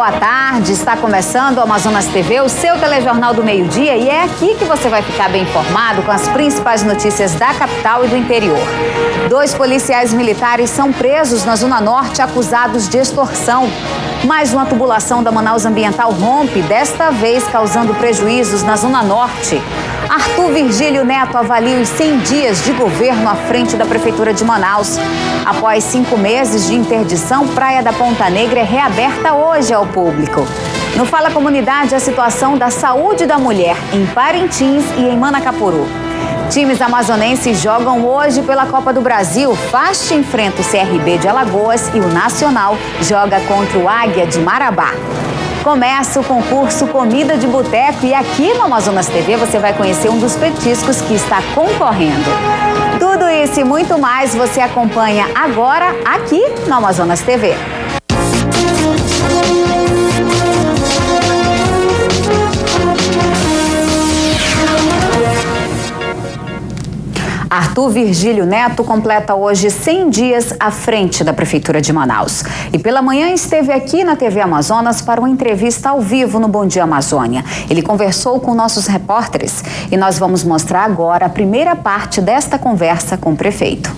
boa tarde. Está começando o Amazonas TV, o seu telejornal do meio-dia, e é aqui que você vai ficar bem informado com as principais notícias da capital e do interior. 2 policiais militares são presos na Zona Norte acusados de extorsão. Mais uma tubulação da Manaus Ambiental rompe, desta vez causando prejuízos na Zona Norte. Arthur Virgílio Neto avalia os 100 dias de governo à frente da Prefeitura de Manaus. Após 5 meses de interdição, Praia da Ponta Negra é reaberta hoje ao público. No Fala Comunidade, a situação da saúde da mulher em Parintins e em Manacapuru. Times amazonenses jogam hoje pela Copa do Brasil. Fast enfrenta o CRB de Alagoas e o Nacional joga contra o Águia de Marabá. Começa o concurso Comida de Boteco e aqui no Amazonas TV você vai conhecer um dos petiscos que está concorrendo. Tudo isso e muito mais você acompanha agora aqui no Amazonas TV. Arthur Virgílio Neto completa hoje 100 dias à frente da Prefeitura de Manaus. E pela manhã esteve aqui na TV Amazonas para uma entrevista ao vivo no Bom Dia Amazônia. Ele conversou com nossos repórteres e nós vamos mostrar agora a primeira parte desta conversa com o prefeito.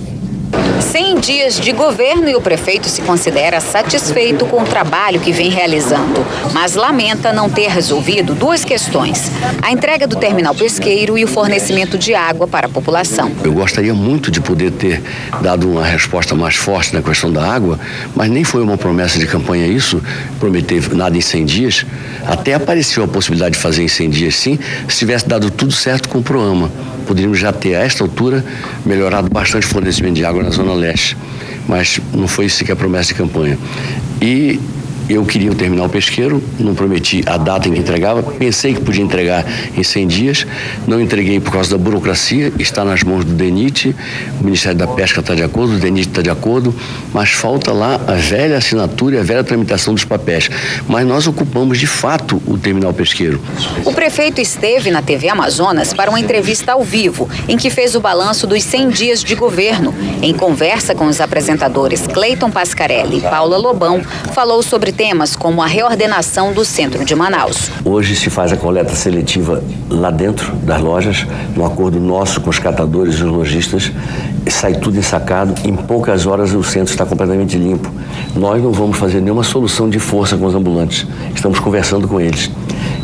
100 dias de governo e o prefeito se considera satisfeito com o trabalho que vem realizando, mas lamenta não ter resolvido 2 questões: a entrega do terminal pesqueiro e o fornecimento de água para a população. Eu gostaria muito de poder ter dado uma resposta mais forte na questão da água, mas nem foi uma promessa de campanha isso, prometer nada em 100 dias. Até apareceu a possibilidade de fazer em 100 dias sim, se tivesse dado tudo certo com o Proama. Poderíamos já ter, a esta altura, melhorado bastante o fornecimento de água na Zona Leste. Mas não foi isso que é a promessa de campanha. E eu queria o terminal pesqueiro, não prometi a data em que entregava, pensei que podia entregar em 100 dias, não entreguei por causa da burocracia, está nas mãos do DENIT, o Ministério da Pesca está de acordo, o DENIT está de acordo, mas falta lá a velha assinatura e a velha tramitação dos papéis. Mas nós ocupamos de fato o terminal pesqueiro. O prefeito esteve na TV Amazonas para uma entrevista ao vivo, em que fez o balanço dos 100 dias de governo. Em conversa com os apresentadores Cleiton Pascarelli e Paula Lobão, falou sobre temas como a reordenação do centro de Manaus. Hoje se faz a coleta seletiva lá dentro das lojas, no acordo nosso com os catadores e os lojistas, sai tudo ensacado, em poucas horas o centro está completamente limpo. Nós não vamos fazer nenhuma solução de força com os ambulantes, estamos conversando com eles.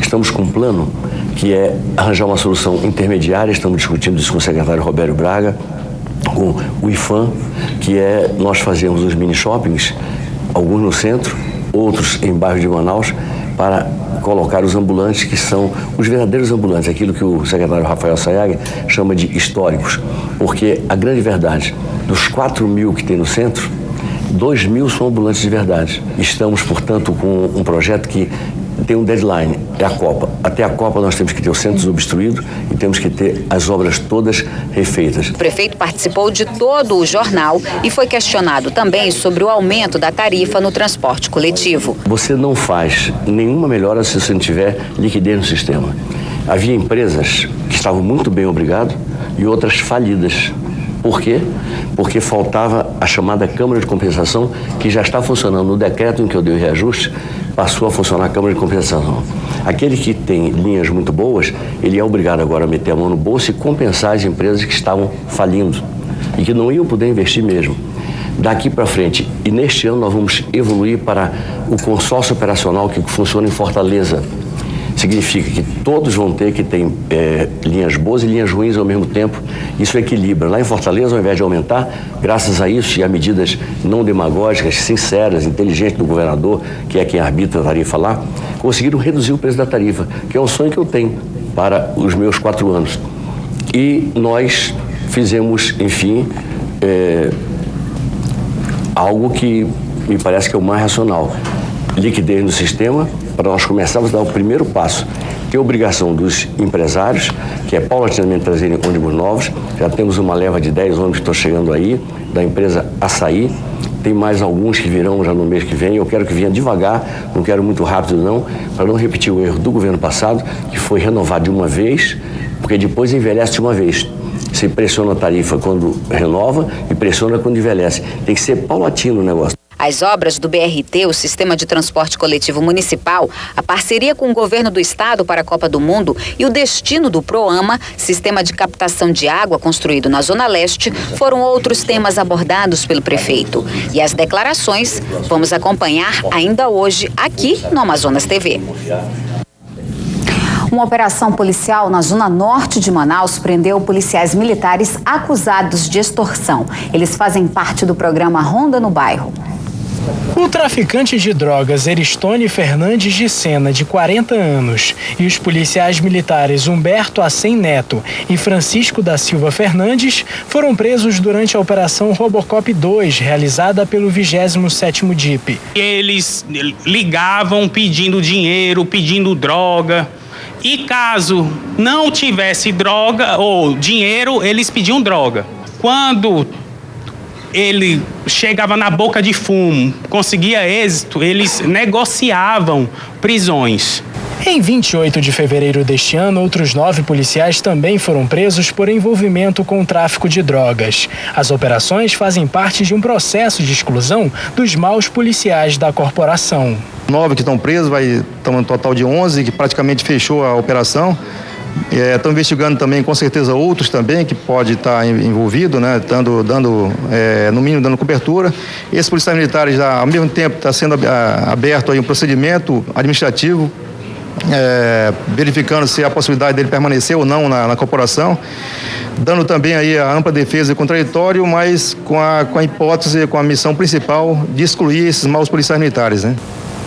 Estamos com um plano que é arranjar uma solução intermediária, estamos discutindo isso com o secretário Roberto Braga, com o IFAM, que é nós fazemos os mini shoppings, alguns no centro, outros em bairros de Manaus, para colocar os ambulantes que são os verdadeiros ambulantes, aquilo que o secretário Rafael Sayag chama de históricos, porque a grande verdade, dos 4.000 que tem no centro, 2.000 são ambulantes de verdade. Estamos, portanto, com um projeto que tem um deadline, é a Copa. Até a Copa nós temos que ter o centro desobstruído e temos que ter as obras todas refeitas. O prefeito participou de todo o jornal e foi questionado também sobre o aumento da tarifa no transporte coletivo. Você não faz nenhuma melhora se você não tiver liquidez no sistema. Havia empresas que estavam muito bem, obrigado, e outras falidas. Por quê? Porque faltava a chamada Câmara de Compensação, que já está funcionando no decreto em que eu dei o reajuste, passou a funcionar a Câmara de Compensação. Aquele que tem linhas muito boas, ele é obrigado agora a meter a mão no bolso e compensar as empresas que estavam falindo e que não iam poder investir mesmo. Daqui para frente, e neste ano nós vamos evoluir para o consórcio operacional que funciona em Fortaleza. Significa que todos vão ter que ter linhas boas e linhas ruins ao mesmo tempo. Isso equilibra. Lá em Fortaleza, ao invés de aumentar, graças a isso e a medidas não demagógicas, sinceras, inteligentes do governador, que é quem arbitra a tarifa lá, conseguiram reduzir o preço da tarifa, que é um sonho que eu tenho para os meus 4 anos. E nós fizemos, enfim, algo que me parece que é o mais racional. Liquidez no sistema, para nós começarmos a dar o primeiro passo. Tem a obrigação dos empresários, que é paulatinamente trazerem ônibus novos. Já temos uma leva de 10 ônibus que estão chegando aí, da empresa Açaí. Tem mais alguns que virão já no mês que vem. Eu quero que venha devagar, não quero muito rápido não, para não repetir o erro do governo passado, que foi renovar de uma vez, porque depois envelhece de uma vez. Você pressiona a tarifa quando renova e pressiona quando envelhece. Tem que ser paulatino o negócio. As obras do BRT, o Sistema de Transporte Coletivo Municipal, a parceria com o governo do estado para a Copa do Mundo e o destino do PROAMA, sistema de captação de água construído na Zona Leste, foram outros temas abordados pelo prefeito. E as declarações vamos acompanhar ainda hoje aqui no Amazonas TV. Uma operação policial na zona norte de Manaus prendeu policiais militares acusados de extorsão. Eles fazem parte do programa Ronda no Bairro. O traficante de drogas Eristone Fernandes de Sena, de 40 anos, e os policiais militares Humberto Assem Neto e Francisco da Silva Fernandes foram presos durante a Operação Robocop 2, realizada pelo 27º DIP. Eles ligavam pedindo dinheiro, pedindo droga. E caso não tivesse droga ou dinheiro, eles pediam droga. Quando ele chegava na boca de fumo, conseguia êxito, eles negociavam prisões. Em 28 de fevereiro deste ano, outros 9 policiais também foram presos por envolvimento com o tráfico de drogas. As operações fazem parte de um processo de exclusão dos maus policiais da corporação. 9 que estão presos, estamos no total de 11, que praticamente fechou a operação. Estão investigando também, com certeza, outros também que pode estar envolvido, né? No mínimo dando cobertura. Esses policiais militares, ao mesmo tempo, está sendo aberto aí um procedimento administrativo, verificando se há a possibilidade dele permanecer ou não na corporação, dando também aí a ampla defesa e contraditório, mas com a hipótese, com a missão principal de excluir esses maus policiais militares, né?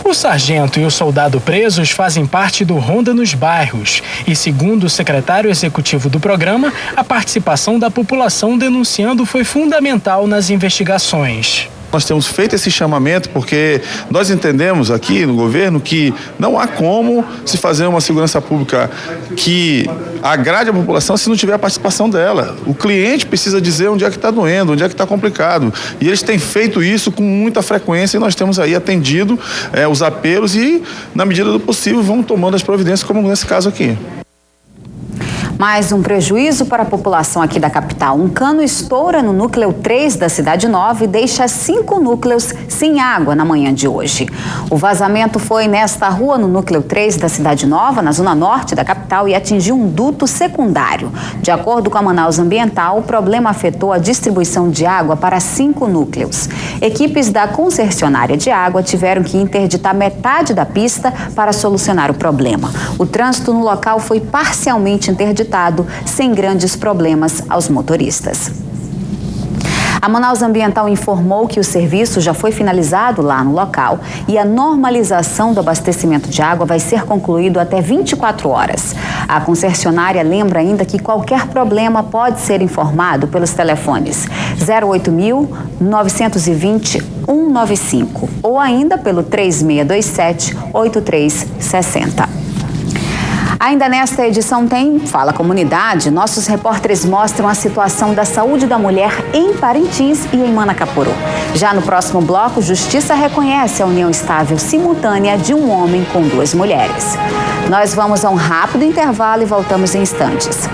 O sargento e o soldado presos fazem parte do Ronda nos Bairros e, segundo o secretário executivo do programa, a participação da população denunciando foi fundamental nas investigações. Nós temos feito esse chamamento porque nós entendemos aqui no governo que não há como se fazer uma segurança pública que agrade a população se não tiver a participação dela. O cliente precisa dizer onde é que está doendo, onde é que está complicado. E eles têm feito isso com muita frequência e nós temos aí atendido os apelos e, na medida do possível, vamos tomando as providências, como nesse caso aqui. Mais um prejuízo para a população aqui da capital. Um cano estoura no núcleo 3 da Cidade Nova e deixa 5 núcleos sem água na manhã de hoje. O vazamento foi nesta rua, no núcleo 3 da Cidade Nova, na zona norte da capital, e atingiu um duto secundário. De acordo com a Manaus Ambiental, o problema afetou a distribuição de água para 5 núcleos. Equipes da concessionária de água tiveram que interditar metade da pista para solucionar o problema. O trânsito no local foi parcialmente interditado, sem grandes problemas aos motoristas. A Manaus Ambiental informou que o serviço já foi finalizado lá no local e a normalização do abastecimento de água vai ser concluído até 24 horas. A concessionária lembra ainda que qualquer problema pode ser informado pelos telefones 08.920-195 ou ainda pelo 3627-8360. Ainda nesta edição tem Fala Comunidade. Nossos repórteres mostram a situação da saúde da mulher em Parintins e em Manacapuru. Já no próximo bloco, Justiça reconhece a união estável simultânea de um homem com 2 mulheres. Nós vamos a um rápido intervalo e voltamos em instantes.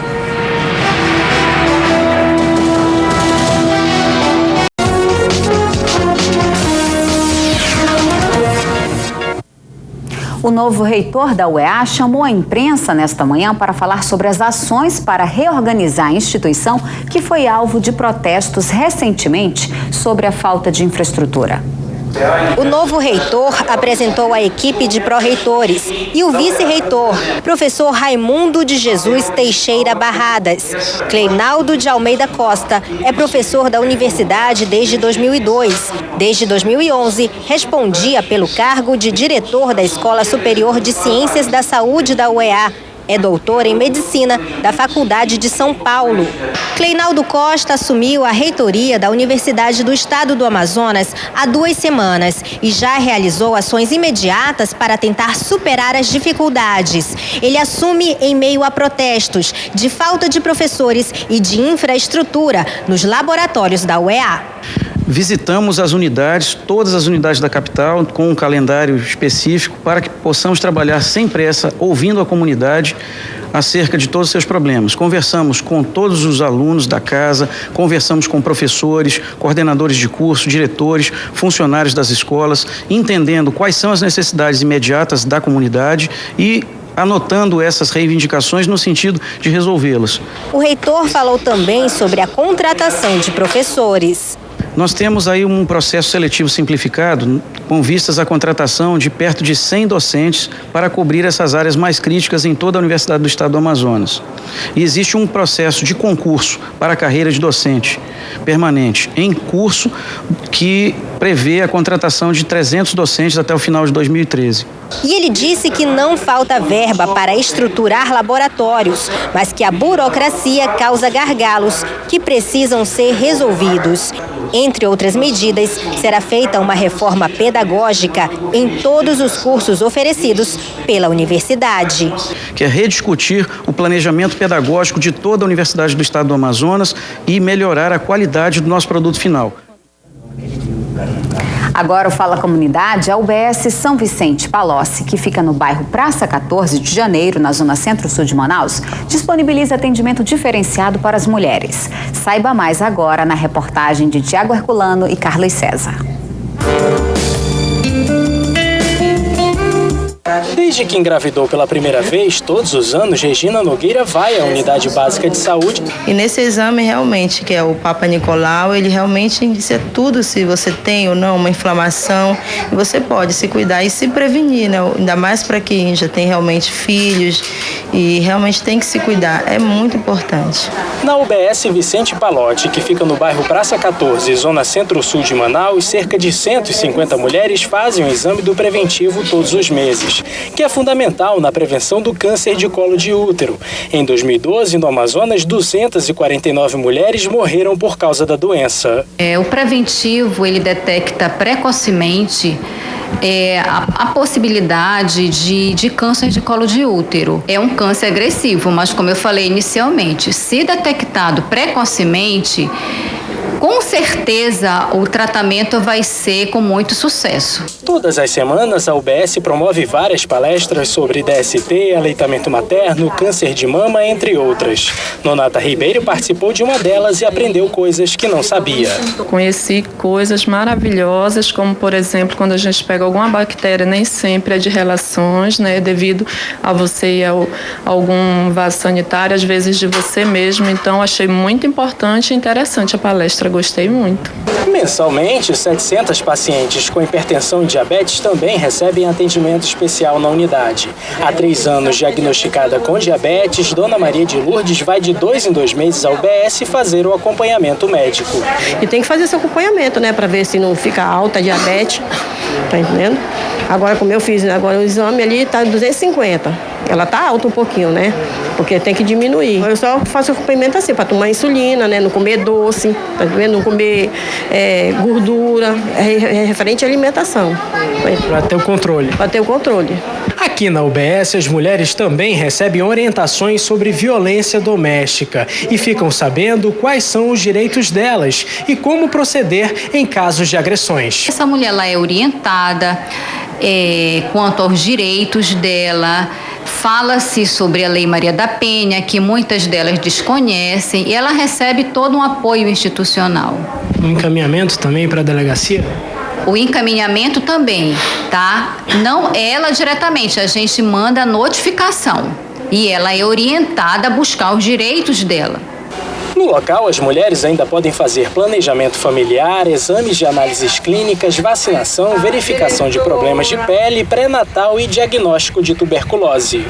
O novo reitor da UEA chamou a imprensa nesta manhã para falar sobre as ações para reorganizar a instituição que foi alvo de protestos recentemente sobre a falta de infraestrutura. O novo reitor apresentou a equipe de pró-reitores e o vice-reitor, professor Raimundo de Jesus Teixeira Barradas. Cleinaldo de Almeida Costa é professor da universidade desde 2002. Desde 2011, respondia pelo cargo de diretor da Escola Superior de Ciências da Saúde da UEA. É doutor em Medicina da Faculdade de São Paulo. Cleinaldo Costa assumiu a reitoria da Universidade do Estado do Amazonas há 2 semanas e já realizou ações imediatas para tentar superar as dificuldades. Ele assume em meio a protestos de falta de professores e de infraestrutura nos laboratórios da UEA. Visitamos as unidades, todas as unidades da capital, com um calendário específico para que possamos trabalhar sem pressa, ouvindo a comunidade, acerca de todos os seus problemas. Conversamos com todos os alunos da casa, conversamos com professores, coordenadores de curso, diretores, funcionários das escolas, entendendo quais são as necessidades imediatas da comunidade e anotando essas reivindicações no sentido de resolvê-las. O reitor falou também sobre a contratação de professores. Nós temos aí um processo seletivo simplificado com vistas à contratação de perto de 100 docentes para cobrir essas áreas mais críticas em toda a Universidade do Estado do Amazonas. E existe um processo de concurso para a carreira de docente permanente em curso que prevê a contratação de 300 docentes até o final de 2013. E ele disse que não falta verba para estruturar laboratórios, mas que a burocracia causa gargalos que precisam ser resolvidos. Entre outras medidas, será feita uma reforma pedagógica em todos os cursos oferecidos pela universidade. Que é rediscutir o planejamento pedagógico de toda a Universidade do Estado do Amazonas e melhorar a qualidade do nosso produto final. Agora o Fala Comunidade, a UBS São Vicente Palocci, que fica no bairro Praça 14 de Janeiro, na zona centro-sul de Manaus, disponibiliza atendimento diferenciado para as mulheres. Saiba mais agora na reportagem de Tiago Herculano e Carlos César. Desde que engravidou pela primeira vez, todos os anos, Regina Nogueira vai à Unidade Básica de Saúde. E nesse exame, realmente, que é o Papa Nicolau, ele realmente diz tudo se você tem ou não uma inflamação. E você pode se cuidar e se prevenir, né? Ainda mais para quem já tem realmente filhos e realmente tem que se cuidar. É muito importante. Na UBS Vicente Palocci, que fica no bairro Praça 14, zona centro-sul de Manaus, cerca de 150 mulheres fazem o exame do preventivo todos os meses, que é fundamental na prevenção do câncer de colo de útero. Em 2012, no Amazonas, 249 mulheres morreram por causa da doença. O preventivo, ele detecta precocemente a possibilidade de câncer de colo de útero. É um câncer agressivo, mas como eu falei inicialmente, se detectado precocemente, com certeza o tratamento vai ser com muito sucesso. Todas as semanas, a UBS promove várias palestras sobre DST, aleitamento materno, câncer de mama, entre outras. Nonata Ribeiro participou de uma delas e aprendeu coisas que não sabia. Conheci coisas maravilhosas, como, por exemplo, quando a gente pega alguma bactéria, nem sempre é de relações, né? Devido a você ir a algum vaso sanitário, às vezes de você mesmo. Então, achei muito importante e interessante a palestra. Gostei muito. Mensalmente, 700 pacientes com hipertensão e diabetes também recebem atendimento especial na unidade. Há 3 anos diagnosticada com diabetes, Dona Maria de Lourdes vai de 2 em 2 meses ao UBS fazer o acompanhamento médico. E tem que fazer esse acompanhamento, né, para ver se não fica alta a diabetes, tá entendendo? Agora, como eu fiz agora o exame ali, tá 250. Ela tá alta um pouquinho, né? Porque tem que diminuir. Eu só faço acompanhamento assim, para tomar insulina, né? Não comer doce, tá vendo? Não comer gordura, referente à alimentação. Para ter o controle. Para ter o controle. Aqui na UBS, as mulheres também recebem orientações sobre violência doméstica e ficam sabendo quais são os direitos delas e como proceder em casos de agressões. Essa mulher ela é orientada quanto aos direitos dela. Fala-se sobre a Lei Maria da Penha, que muitas delas desconhecem, e ela recebe todo um apoio institucional. O encaminhamento também para a delegacia? O encaminhamento também, tá? Não ela diretamente, a gente manda a notificação e ela é orientada a buscar os direitos dela. No local, as mulheres ainda podem fazer planejamento familiar, exames de análises clínicas, vacinação, verificação de problemas de pele, pré-natal e diagnóstico de tuberculose.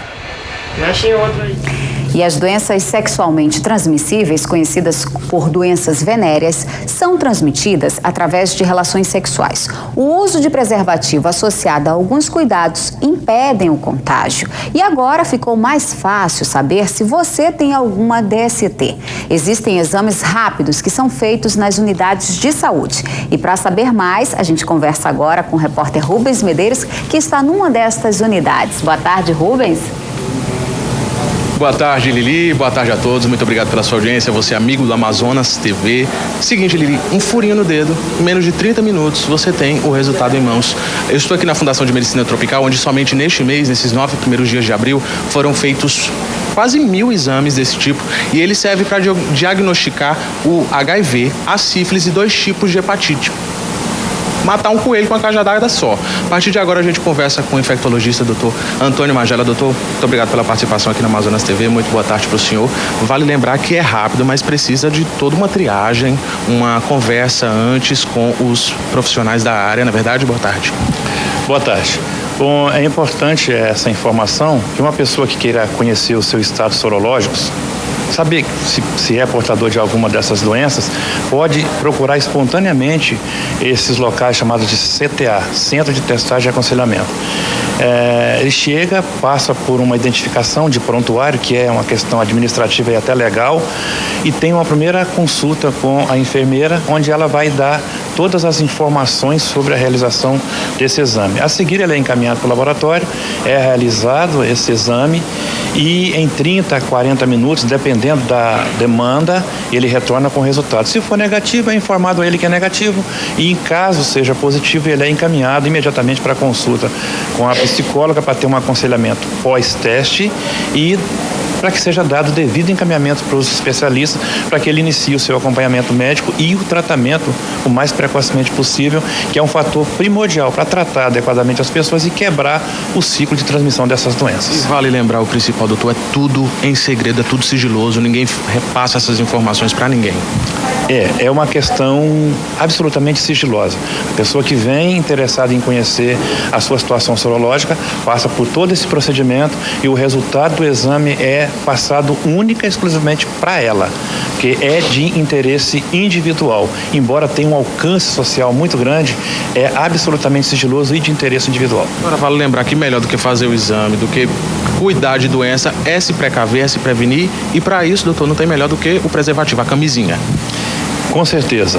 E as doenças sexualmente transmissíveis, conhecidas por doenças venéreas, são transmitidas através de relações sexuais. O uso de preservativo associado a alguns cuidados impedem o contágio. E agora ficou mais fácil saber se você tem alguma DST. Existem exames rápidos que são feitos nas unidades de saúde. E para saber mais, a gente conversa agora com o repórter Rubens Medeiros, que está numa destas unidades. Boa tarde, Rubens. Boa tarde, Lili. Boa tarde a todos. Muito obrigado pela sua audiência. Você é amigo do Amazonas TV. Seguinte, Lili, um furinho no dedo. Em menos de 30 minutos, você tem o resultado em mãos. Eu estou aqui na Fundação de Medicina Tropical, onde somente neste mês, nesses 9 primeiros dias de abril, foram feitos quase 1000 exames desse tipo. E ele serve para diagnosticar o HIV, a sífilis e 2 tipos de hepatite. Matar um coelho com uma cajadada só. A partir de agora a gente conversa com o infectologista, doutor Antônio Magela. Doutor, muito obrigado pela participação aqui na Amazonas TV. Muito boa tarde para o senhor. Vale lembrar que é rápido, mas precisa de toda uma triagem, uma conversa antes com os profissionais da área. Na verdade, boa tarde. Boa tarde. Bom, é importante essa informação que uma pessoa que queira conhecer o seu estado sorológico, saber se é portador de alguma dessas doenças, pode procurar espontaneamente esses locais chamados de CTA, Centro de Testagem e Aconselhamento. Ele chega, passa por uma identificação de prontuário, que é uma questão administrativa e até legal, e tem uma primeira consulta com a enfermeira, onde ela vai dar todas as informações sobre a realização desse exame. A seguir, ele é encaminhado para o laboratório, é realizado esse exame e em 30 a 40 minutos, dependendo da demanda, ele retorna com o resultado. Se for negativo, é informado a ele que é negativo e, em caso seja positivo, ele é encaminhado imediatamente para a consulta com a psicóloga para ter um aconselhamento pós-teste e para que seja dado o devido encaminhamento para os especialistas, para que ele inicie o seu acompanhamento médico e o tratamento o mais precocemente possível, que é um fator primordial para tratar adequadamente as pessoas e quebrar o ciclo de transmissão dessas doenças. E vale lembrar o principal, doutor, é tudo em segredo, é tudo sigiloso, ninguém repassa essas informações para ninguém. É uma questão absolutamente sigilosa. A pessoa que vem interessada em conhecer a sua situação sorológica passa por todo esse procedimento e o resultado do exame é passado única e exclusivamente para ela, que é de interesse individual. Embora tenha um alcance social muito grande, é absolutamente sigiloso e de interesse individual. Agora, vale lembrar que melhor do que fazer o exame, do que cuidar de doença, é se precaver, é se prevenir, e para isso, doutor, não tem melhor do que o preservativo, a camisinha. Com certeza.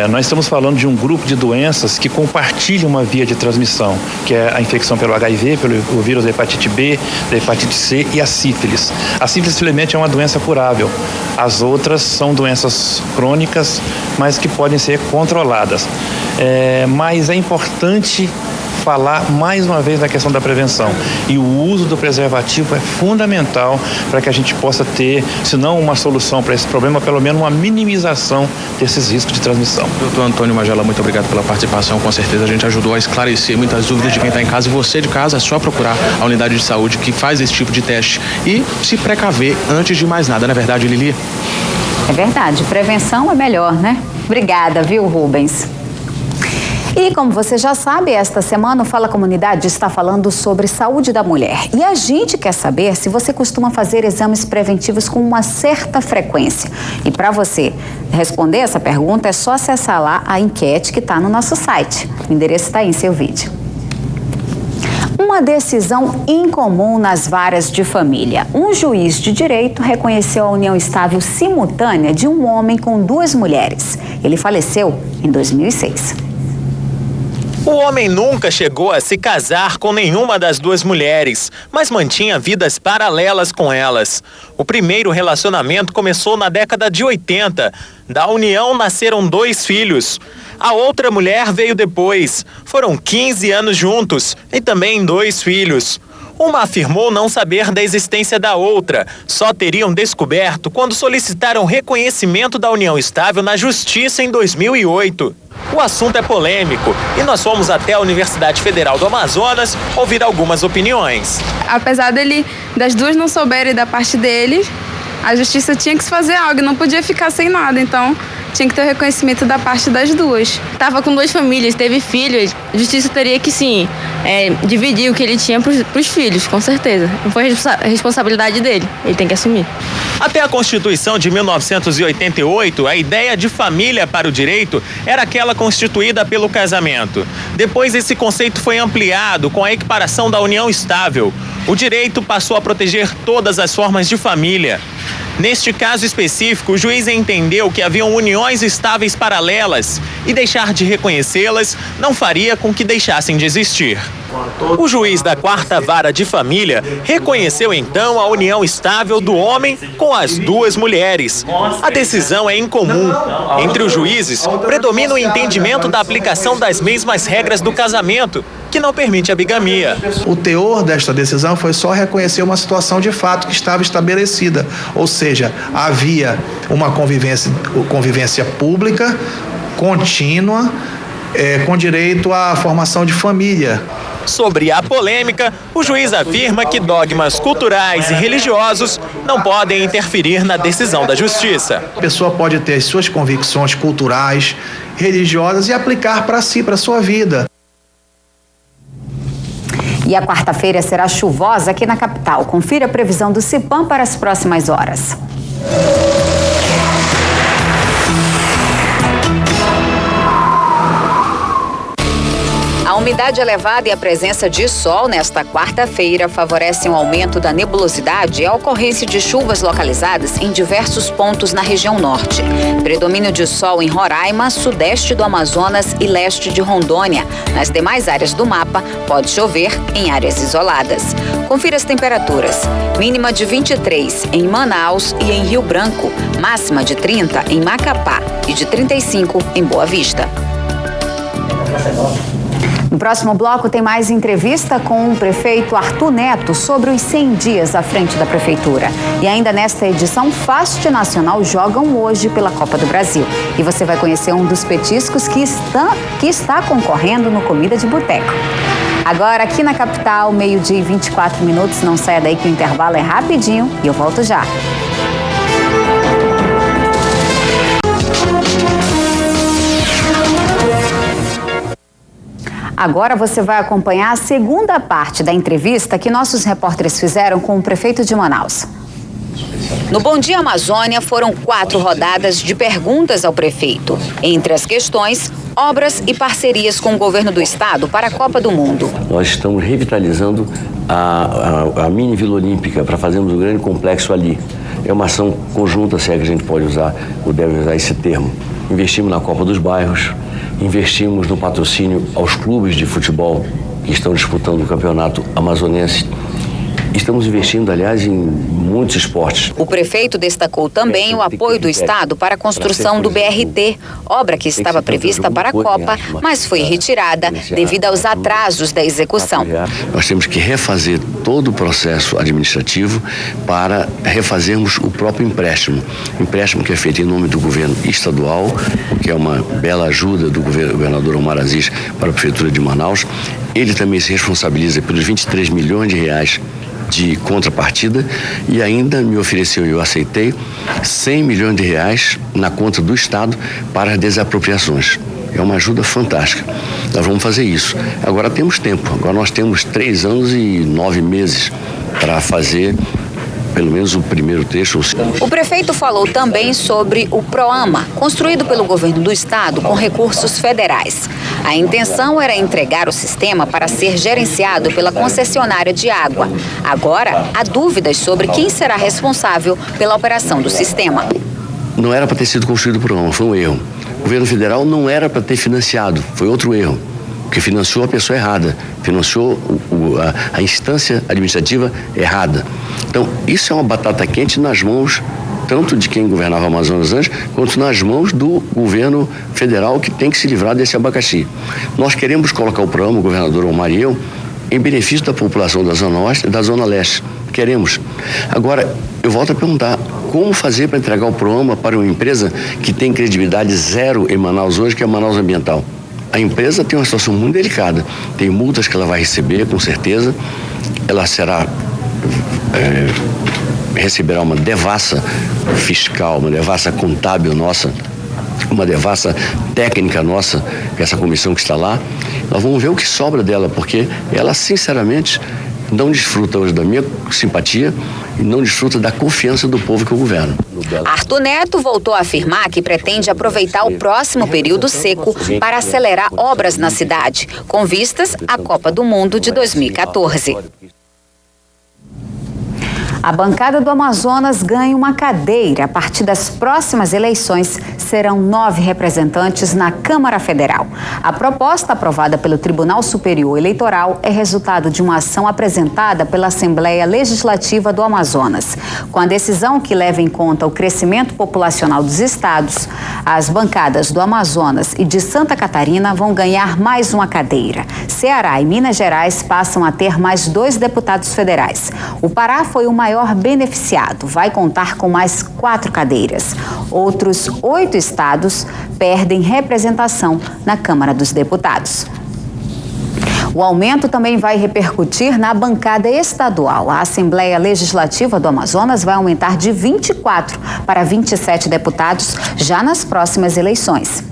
Nós estamos falando de um grupo de doenças que compartilham uma via de transmissão, que é a infecção pelo HIV, pelo vírus da hepatite B, da hepatite C e a sífilis. A sífilis, felizmente, é uma doença curável. As outras são doenças crônicas, mas que podem ser controladas. Mas é importante falar mais uma vez na questão da prevenção. E o uso do preservativo é fundamental para que a gente possa ter, se não uma solução para esse problema, pelo menos uma minimização desses riscos de transmissão. Doutor Antônio Magela, muito obrigado pela participação. Com certeza a gente ajudou a esclarecer muitas dúvidas de quem está em casa. E você de casa é só procurar a unidade de saúde que faz esse tipo de teste e se precaver antes de mais nada. Não é verdade, Lili? É verdade. Prevenção é melhor, né? Obrigada, viu, Rubens? E como você já sabe, esta semana o Fala Comunidade está falando sobre saúde da mulher. E a gente quer saber se você costuma fazer exames preventivos com uma certa frequência. E para você responder essa pergunta, é só acessar lá a enquete que está no nosso site. O endereço está aí em seu vídeo. Uma decisão incomum nas varas de família. Um juiz de direito reconheceu a união estável simultânea de um homem com 2 mulheres. Ele faleceu em 2006. O homem nunca chegou a se casar com nenhuma das 2 mulheres, mas mantinha vidas paralelas com elas. O primeiro relacionamento começou na década de 80. Da união nasceram 2 filhos. A outra mulher veio depois. Foram 15 anos juntos e também 2 filhos. Uma afirmou não saber da existência da outra. Só teriam descoberto quando solicitaram reconhecimento da união estável na Justiça em 2008. O assunto é polêmico e nós fomos até a Universidade Federal do Amazonas ouvir algumas opiniões. Apesar das 2 não souberem da parte dele, a Justiça tinha que fazer algo, não podia ficar sem nada, então tinha que ter o reconhecimento da parte das 2. Tava com 2 famílias, teve filhos, a Justiça teria que sim, dividir o que ele tinha pros filhos, com certeza. Não foi responsabilidade dele, ele tem que assumir. Até a Constituição de 1988, a ideia de família para o direito era aquela constituída pelo casamento. Depois esse conceito foi ampliado com a equiparação da união estável. O direito passou a proteger todas as formas de família. Neste caso específico, o juiz entendeu que haviam uniões estáveis paralelas e deixar de reconhecê-las não faria com que deixassem de existir. O juiz da 4ª Vara de Família reconheceu então a união estável do homem com as 2 mulheres. A decisão é incomum. Entre os juízes, predomina o entendimento da aplicação das mesmas regras do casamento, que não permite a bigamia. O teor desta decisão foi só reconhecer uma situação de fato que estava estabelecida, ou seja, havia uma convivência pública, contínua, com direito à formação de família. Sobre a polêmica, o juiz afirma que dogmas culturais e religiosos não podem interferir na decisão da justiça. A pessoa pode ter as suas convicções culturais, religiosas e aplicar para si, para a sua vida. E a quarta-feira será chuvosa aqui na capital. Confira a previsão do CIPAM para as próximas horas. A umidade elevada e a presença de sol nesta quarta-feira favorecem o aumento da nebulosidade e a ocorrência de chuvas localizadas em diversos pontos na região norte. Predomínio de sol em Roraima, sudeste do Amazonas e leste de Rondônia. Nas demais áreas do mapa, pode chover em áreas isoladas. Confira as temperaturas. Mínima de 23 em Manaus e em Rio Branco. Máxima de 30 em Macapá e de 35 em Boa Vista. No próximo bloco tem mais entrevista com o prefeito Arthur Neto sobre os 100 dias à frente da prefeitura. E ainda nesta edição, Fast Nacional jogam hoje pela Copa do Brasil. E você vai conhecer um dos petiscos que está concorrendo no Comida de Boteco. Agora aqui na capital, 12h e 24 minutos, não saia daí que o intervalo é rapidinho e eu volto já. Agora você vai acompanhar a segunda parte da entrevista que nossos repórteres fizeram com o prefeito de Manaus. No Bom Dia Amazônia foram 4 rodadas de perguntas ao prefeito. Entre as questões, obras e parcerias com o governo do estado para a Copa do Mundo. Nós estamos revitalizando a mini Vila Olímpica para fazermos um grande complexo ali. É uma ação conjunta, se é que a gente pode usar, ou deve usar esse termo. Investimos na Copa dos Bairros, investimos no patrocínio aos clubes de futebol que estão disputando o campeonato amazonense. Estamos investindo, aliás, em muitos esportes. O prefeito destacou também o apoio do Estado para a construção do BRT, obra que estava prevista para a Copa, mas foi retirada devido aos atrasos da execução. Nós temos que refazer todo o processo administrativo para refazermos o próprio empréstimo. Empréstimo que é feito em nome do governo estadual, que é uma bela ajuda do governador Omar Aziz para a Prefeitura de Manaus. Ele também se responsabiliza pelos 23 milhões de reais de contrapartida e ainda me ofereceu, e eu aceitei, 100 milhões de reais na conta do Estado para as desapropriações. É uma ajuda fantástica. Nós vamos fazer isso. Agora temos tempo. Agora nós temos 3 anos e 9 meses para fazer pelo menos o primeiro trecho. O prefeito falou também sobre o PROAMA, construído pelo governo do estado com recursos federais. A intenção era entregar o sistema para ser gerenciado pela concessionária de água. Agora, há dúvidas sobre quem será responsável pela operação do sistema. Não era para ter sido construído o PROAMA, foi um erro. O governo federal não era para ter financiado, foi outro erro. Que financiou a pessoa errada, financiou a instância administrativa errada. Então, isso é uma batata quente nas mãos tanto de quem governava o Amazonas antes, quanto nas mãos do governo federal, que tem que se livrar desse abacaxi. Nós queremos colocar o programa, o governador Omar e eu, em benefício da população da Zona Oeste e da Zona Leste. Queremos. Agora, eu volto a perguntar, como fazer para entregar o programa para uma empresa que tem credibilidade zero em Manaus hoje, que é a Manaus Ambiental? A empresa tem uma situação muito delicada. Tem multas que ela vai receber, com certeza. Ela receberá uma devassa fiscal, uma devassa contábil nossa, uma devassa técnica nossa, essa comissão que está lá. Nós vamos ver o que sobra dela, porque ela, sinceramente, não desfruta hoje da minha simpatia e não desfruta da confiança do povo que eu governo. Arthur Neto voltou a afirmar que pretende aproveitar o próximo período seco para acelerar obras na cidade, com vistas à Copa do Mundo de 2014. A bancada do Amazonas ganha uma cadeira. A partir das próximas eleições, serão 9 representantes na Câmara Federal. A proposta aprovada pelo Tribunal Superior Eleitoral é resultado de uma ação apresentada pela Assembleia Legislativa do Amazonas. Com a decisão que leva em conta o crescimento populacional dos estados, as bancadas do Amazonas e de Santa Catarina vão ganhar mais uma cadeira. Ceará e Minas Gerais passam a ter mais 2 deputados federais. O Pará foi o maior beneficiado, vai contar com mais 4 cadeiras. Outros 8 estados perdem representação na Câmara dos Deputados. O aumento também vai repercutir na bancada estadual. A Assembleia Legislativa do Amazonas vai aumentar de 24 para 27 deputados já nas próximas eleições.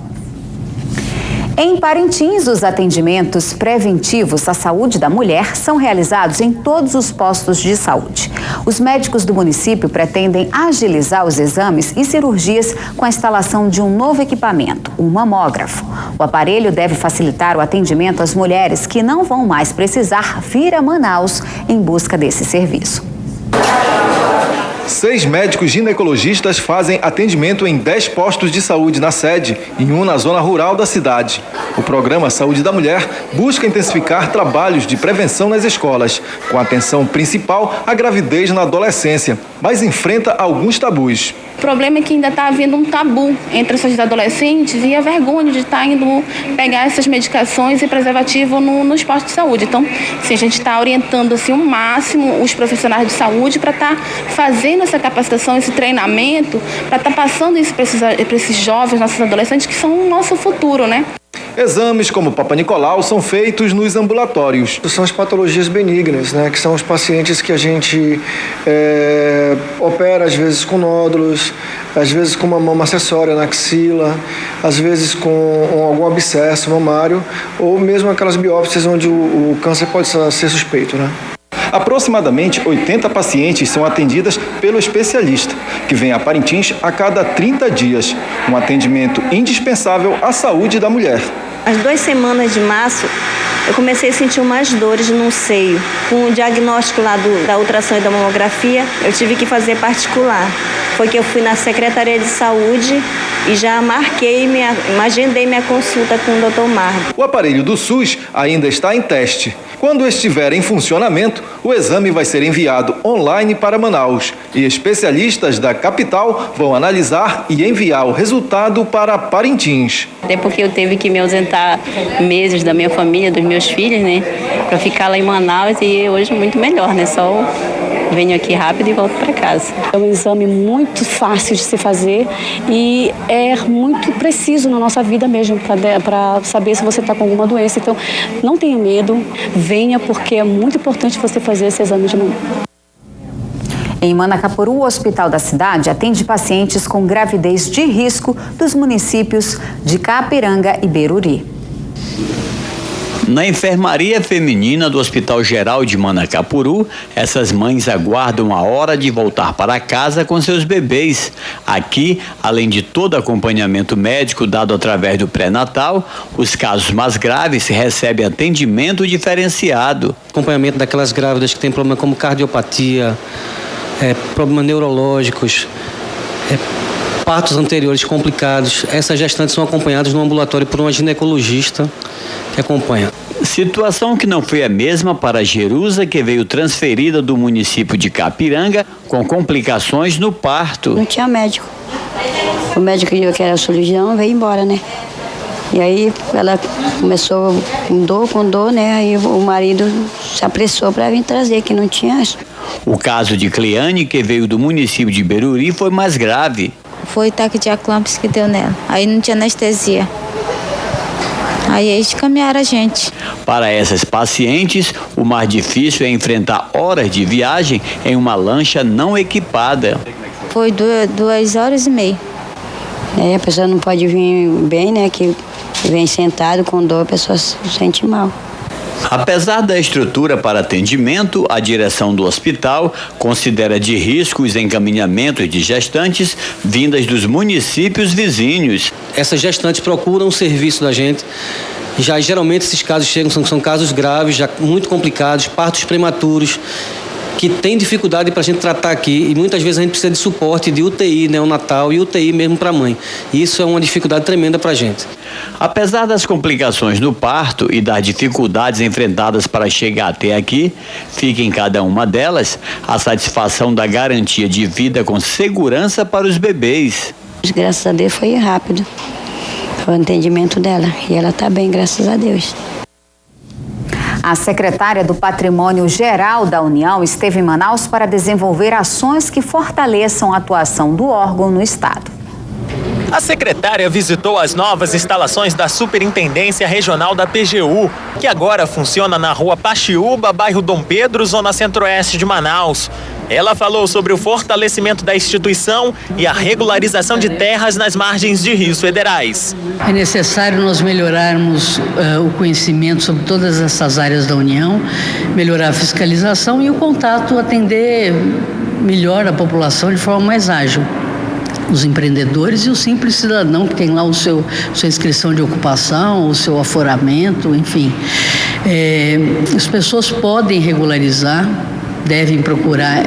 Em Parintins, os atendimentos preventivos à saúde da mulher são realizados em todos os postos de saúde. Os médicos do município pretendem agilizar os exames e cirurgias com a instalação de um novo equipamento, o mamógrafo. O aparelho deve facilitar o atendimento às mulheres que não vão mais precisar vir a Manaus em busca desse serviço. 6 médicos ginecologistas fazem atendimento em 10 postos de saúde na sede e um na zona rural da cidade. O programa Saúde da Mulher busca intensificar trabalhos de prevenção nas escolas, com atenção principal à gravidez na adolescência, mas enfrenta alguns tabus. O problema é que ainda está havendo um tabu entre essas adolescentes e a vergonha de estar indo pegar essas medicações e preservativo nos postos de saúde. Então, a gente está orientando assim, ao máximo os profissionais de saúde para estar fazendo essa capacitação, esse treinamento, para estar passando isso para esses jovens, nossos adolescentes, que são o nosso futuro, né? Exames como o Papa Nicolau são feitos nos ambulatórios. São as patologias benignas, né? Que são os pacientes que a gente opera, às vezes com nódulos, às vezes com uma mama acessória na axila, às vezes com algum abscesso mamário, ou mesmo aquelas biópsias onde o câncer pode ser suspeito, né? Aproximadamente 80 pacientes são atendidas pelo especialista, que vem a Parintins a cada 30 dias. Um atendimento indispensável à saúde da mulher. As 2 semanas de março, eu comecei a sentir umas dores no seio. Com o diagnóstico lá da ultrassom e da mamografia, eu tive que fazer particular. Foi que eu fui na Secretaria de Saúde e já agendei minha consulta com o Dr. Marco. O aparelho do SUS ainda está em teste. Quando estiver em funcionamento, o exame vai ser enviado online para Manaus e especialistas da capital vão analisar e enviar o resultado para Parintins. Até porque eu teve que me ausentar meses da minha família, dos meus filhos, né, para ficar lá em Manaus e hoje muito melhor, né, só venho aqui rápido e volto para casa. É um exame muito fácil de se fazer e é muito preciso na nossa vida mesmo, para saber se você está com alguma doença. Então, não tenha medo, venha, porque é muito importante você fazer esse exame de mamão. Em Manacapuru, o hospital da cidade atende pacientes com gravidez de risco dos municípios de Capiranga e Beruri. Na enfermaria feminina do Hospital Geral de Manacapuru, essas mães aguardam a hora de voltar para casa com seus bebês. Aqui, além de todo acompanhamento médico dado através do pré-natal, os casos mais graves recebem atendimento diferenciado. Acompanhamento daquelas grávidas que têm problema como cardiopatia, problemas neurológicos, partos anteriores complicados. Essas gestantes são acompanhadas no ambulatório por uma ginecologista que acompanha. Situação que não foi a mesma para Jerusa, que veio transferida do município de Capiranga com complicações no parto. Não tinha médico. O médico que era cirurgião veio embora, né? E aí ela começou com dor, né? Aí o marido se apressou para vir trazer, que não tinha. O caso de Cleane, que veio do município de Beruri, foi mais grave. Foi ataque de aclampsia que deu nela. Aí não tinha anestesia. Aí eles caminharam a gente. Para essas pacientes, o mais difícil é enfrentar horas de viagem em uma lancha não equipada. Foi 2 horas e meia. A pessoa não pode vir bem, né? Que vem sentado com dor, a pessoa se sente mal. Apesar da estrutura para atendimento, a direção do hospital considera de risco os encaminhamentos de gestantes vindas dos municípios vizinhos. Essas gestantes procuram o serviço da gente. Já geralmente esses casos chegam, são casos graves, já muito complicados, partos prematuros, que tem dificuldade para a gente tratar aqui e muitas vezes a gente precisa de suporte de UTI neonatal e UTI mesmo para a mãe. Isso é uma dificuldade tremenda para a gente. Apesar das complicações no parto e das dificuldades enfrentadas para chegar até aqui, fica em cada uma delas a satisfação da garantia de vida com segurança para os bebês. Graças a Deus foi rápido, foi o entendimento dela e ela está bem, graças a Deus. A secretária do Patrimônio Geral da União esteve em Manaus para desenvolver ações que fortaleçam a atuação do órgão no estado. A secretária visitou as novas instalações da Superintendência Regional da PGU, que agora funciona na Rua Paxiúba, bairro Dom Pedro, zona centro-oeste de Manaus. Ela falou sobre o fortalecimento da instituição e a regularização de terras nas margens de rios federais. É necessário nós melhorarmos o conhecimento sobre todas essas áreas da União, melhorar a fiscalização e o contato, atender melhor a população de forma mais ágil. Os empreendedores e o simples cidadão que tem lá sua inscrição de ocupação, o seu aforamento, enfim. As pessoas podem regularizar, devem procurar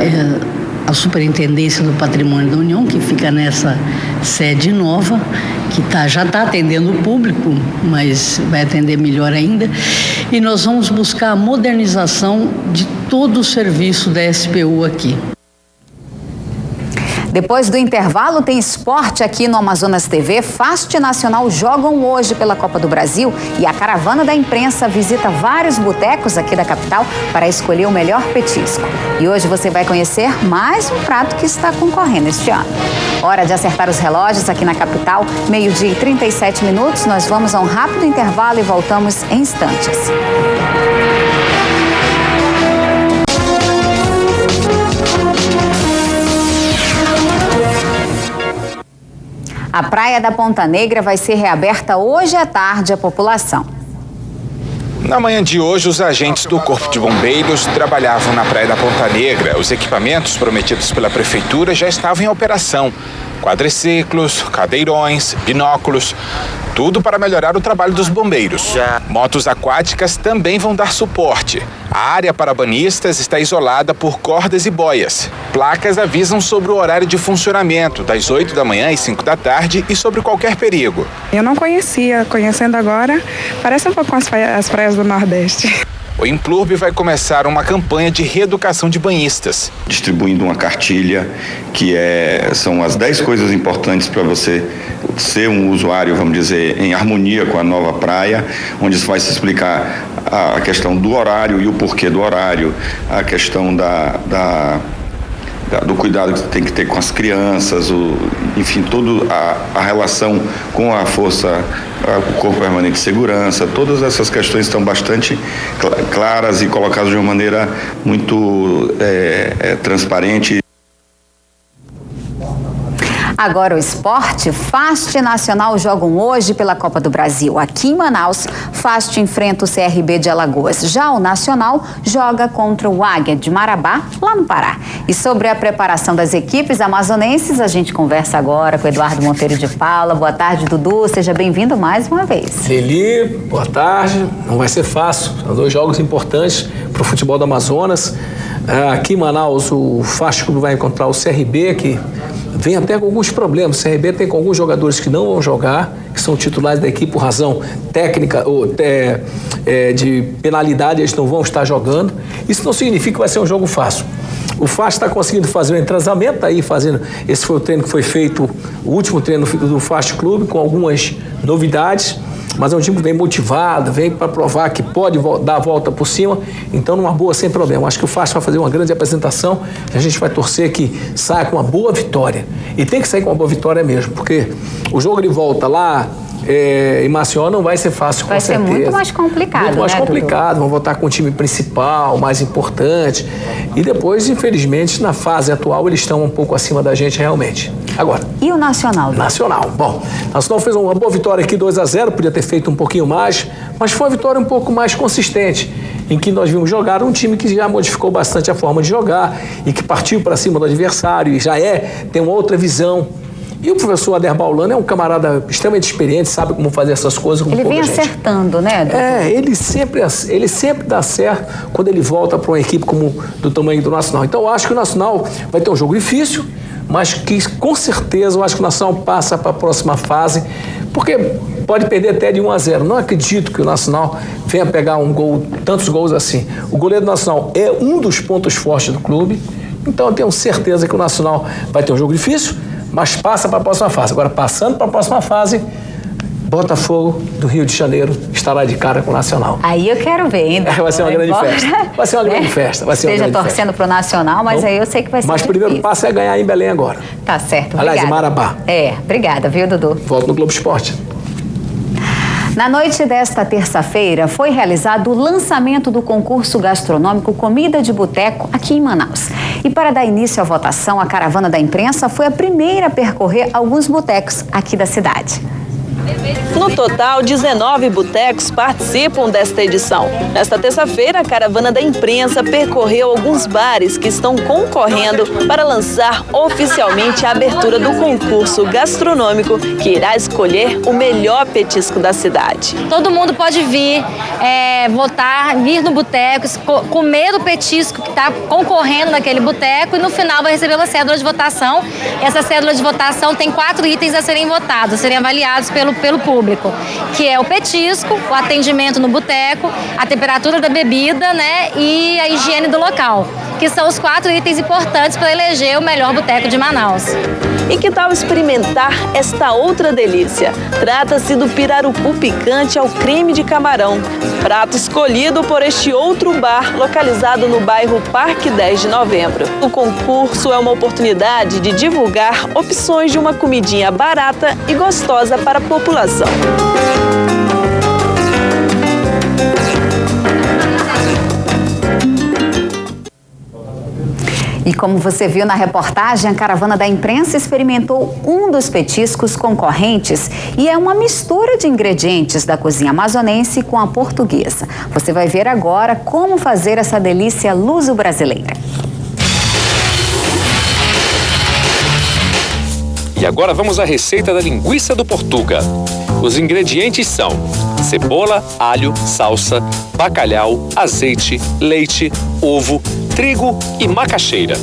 a Superintendência do Patrimônio da União, que fica nessa sede nova, que já está atendendo o público, mas vai atender melhor ainda. E nós vamos buscar a modernização de todo o serviço da SPU aqui. Depois do intervalo, tem esporte aqui no Amazonas TV. Fast e Nacional jogam hoje pela Copa do Brasil e a caravana da imprensa visita vários botecos aqui da capital para escolher o melhor petisco. E hoje você vai conhecer mais um prato que está concorrendo este ano. Hora de acertar os relógios aqui na capital, 12h e 37 minutos. Nós vamos a um rápido intervalo e voltamos em instantes. A Praia da Ponta Negra vai ser reaberta hoje à tarde à população. Na manhã de hoje, os agentes do Corpo de Bombeiros trabalhavam na Praia da Ponta Negra. Os equipamentos prometidos pela Prefeitura já estavam em operação. Quadriciclos, cadeirões, binóculos, tudo para melhorar o trabalho dos bombeiros. Motos aquáticas também vão dar suporte. A área para banhistas está isolada por cordas e boias. Placas avisam sobre o horário de funcionamento, das 8 da manhã às 5 da tarde e sobre qualquer perigo. Eu não conhecia, conhecendo agora, parece um pouco com as praias do Nordeste. O Implurb vai começar uma campanha de reeducação de banhistas. Distribuindo uma cartilha que são as 10 coisas importantes para você ser um usuário, vamos dizer, em harmonia com a nova praia, onde vai se explicar a questão do horário e o porquê do horário, a questão do cuidado que tem que ter com as crianças, enfim, toda a relação com a força, o Corpo Permanente de Segurança, todas essas questões estão bastante claras e colocadas de uma maneira muito transparente. Agora o esporte, Fast e Nacional jogam hoje pela Copa do Brasil. Aqui em Manaus, Fast enfrenta o CRB de Alagoas. Já o Nacional joga contra o Águia de Marabá, lá no Pará. E sobre a preparação das equipes amazonenses, a gente conversa agora com o Eduardo Monteiro de Paula. Boa tarde, Dudu. Seja bem-vindo mais uma vez. Lili, boa tarde. Não vai ser fácil. São 2 jogos importantes para o futebol do Amazonas. Aqui em Manaus, o Fast Clube vai encontrar o CRB, que vem até com alguns problemas. O CRB tem com alguns jogadores que não vão jogar, que são titulares da equipe por razão técnica ou de penalidade, eles não vão estar jogando. Isso não significa que vai ser um jogo fácil. O Fast está conseguindo fazer um entrosamento, aí fazendo. Esse foi o treino que foi feito, o último treino do Fast Clube, com algumas novidades. Mas é um time que vem motivado, vem para provar que pode dar a volta por cima. Então, numa boa, sem problema. Acho que o Fast vai fazer uma grande apresentação e a gente vai torcer que saia com uma boa vitória. E tem que sair com uma boa vitória mesmo, porque o jogo de volta lá em Maceió não vai ser fácil, com certeza. Vai ser muito mais complicado, muito mais complicado. Dudu? Vão voltar com o time principal, mais importante. E depois, infelizmente, na fase atual, eles estão um pouco acima da gente realmente. Agora. E o Nacional? Nacional. Bom, o Nacional fez uma boa vitória aqui, 2-0, podia ter feito um pouquinho mais, mas foi uma vitória um pouco mais consistente, em que nós vimos jogar um time que já modificou bastante a forma de jogar e que partiu para cima do adversário e já tem uma outra visão. E o professor Aderbal Lano é um camarada extremamente experiente, sabe como fazer essas coisas com Ele pouca vem gente. acertando, né, doutor? Ele sempre dá certo quando ele volta para uma equipe como do tamanho do Nacional. Então eu acho que o Nacional vai ter um jogo difícil, mas que com certeza eu acho que o Nacional passa para a próxima fase, porque pode perder até de 1-0. Não acredito que o Nacional venha pegar tantos gols assim. O goleiro do Nacional é um dos pontos fortes do clube, então eu tenho certeza que o Nacional vai ter um jogo difícil, mas passa para a próxima fase. Agora, passando para a próxima fase, Botafogo do Rio de Janeiro estará de cara com o Nacional. Aí eu quero ver, hein? Vai ser uma grande festa. Vai ser uma grande festa. Esteja torcendo pro Nacional, mas aí eu sei que vai ser Mas o primeiro passo é ganhar em Belém agora. Tá certo, obrigada. Aliás, em Marabá. Obrigada, viu, Dudu? Volto no Globo Esporte. Na noite desta terça-feira, foi realizado o lançamento do concurso gastronômico Comida de Boteco aqui em Manaus. E para dar início à votação, a caravana da imprensa foi a primeira a percorrer alguns botecos aqui da cidade. No total, 19 botecos participam desta edição. Nesta terça-feira, a caravana da imprensa percorreu alguns bares que estão concorrendo para lançar oficialmente a abertura do concurso gastronômico que irá escolher o melhor petisco da cidade. Todo mundo pode vir votar, vir no boteco, comer o petisco que está concorrendo naquele boteco e no final vai receber uma cédula de votação. Essa cédula de votação tem 4 itens a serem votados, a serem avaliados pelo público, que é o petisco, o atendimento no boteco, a temperatura da bebida, né, e a higiene do local, que são os 4 itens importantes para eleger o melhor boteco de Manaus. E que tal experimentar esta outra delícia? Trata-se do pirarucu picante ao creme de camarão, prato escolhido por este outro bar localizado no bairro Parque 10 de Novembro. O concurso é uma oportunidade de divulgar opções de uma comidinha barata e gostosa para a população. E como você viu na reportagem, a caravana da imprensa experimentou um dos petiscos concorrentes e é uma mistura de ingredientes da cozinha amazonense com a portuguesa. Você vai ver agora como fazer essa delícia luso-brasileira. E agora vamos à receita da linguiça do Portuga. Os ingredientes são cebola, alho, salsa, bacalhau, azeite, leite, ovo, trigo e macaxeira.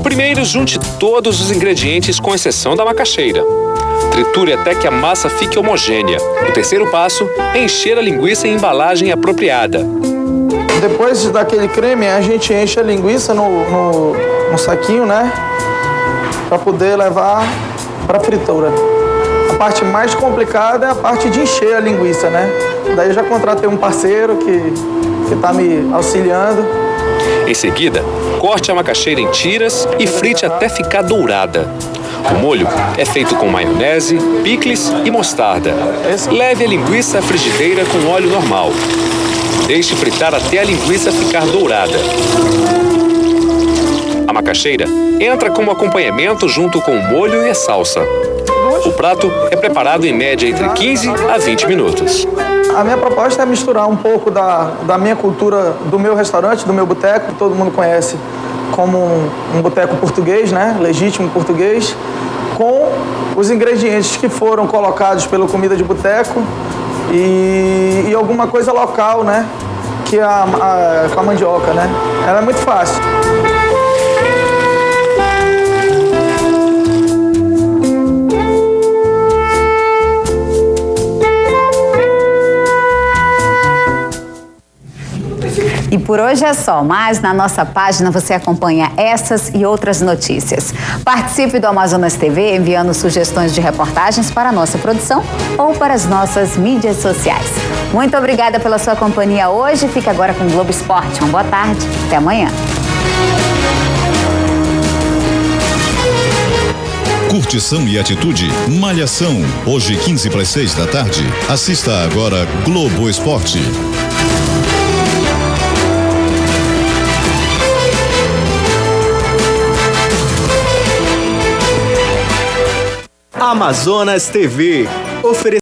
Primeiro, junte todos os ingredientes com exceção da macaxeira. Triture até que a massa fique homogênea. O terceiro passo é encher a linguiça em embalagem apropriada. Depois daquele creme, a gente enche a linguiça no saquinho, né? Para poder levar para a fritura. A parte mais complicada é a parte de encher a linguiça, né? Daí eu já contratei um parceiro que está me auxiliando. Em seguida, corte a macaxeira em tiras e frite até ficar dourada. O molho é feito com maionese, picles e mostarda. Leve a linguiça à frigideira com óleo normal. Deixe fritar até a linguiça ficar dourada. A macaxeira entra como acompanhamento junto com o molho e a salsa. O prato é preparado em média entre 15 a 20 minutos. A minha proposta é misturar um pouco da minha cultura, do meu restaurante, do meu boteco, que todo mundo conhece como um boteco português, né? Legítimo português, com os ingredientes que foram colocados pela comida de boteco e alguma coisa local, né? Que é com a mandioca, né? Ela é muito fácil. E por hoje é só, mas na nossa página você acompanha essas e outras notícias. Participe do Amazonas TV enviando sugestões de reportagens para a nossa produção ou para as nossas mídias sociais. Muito obrigada pela sua companhia hoje. Fique agora com o Globo Esporte. Uma boa tarde. Até amanhã. Curtição e atitude, Malhação. Hoje, 15:45 da tarde. Assista agora Globo Esporte. Amazonas TV.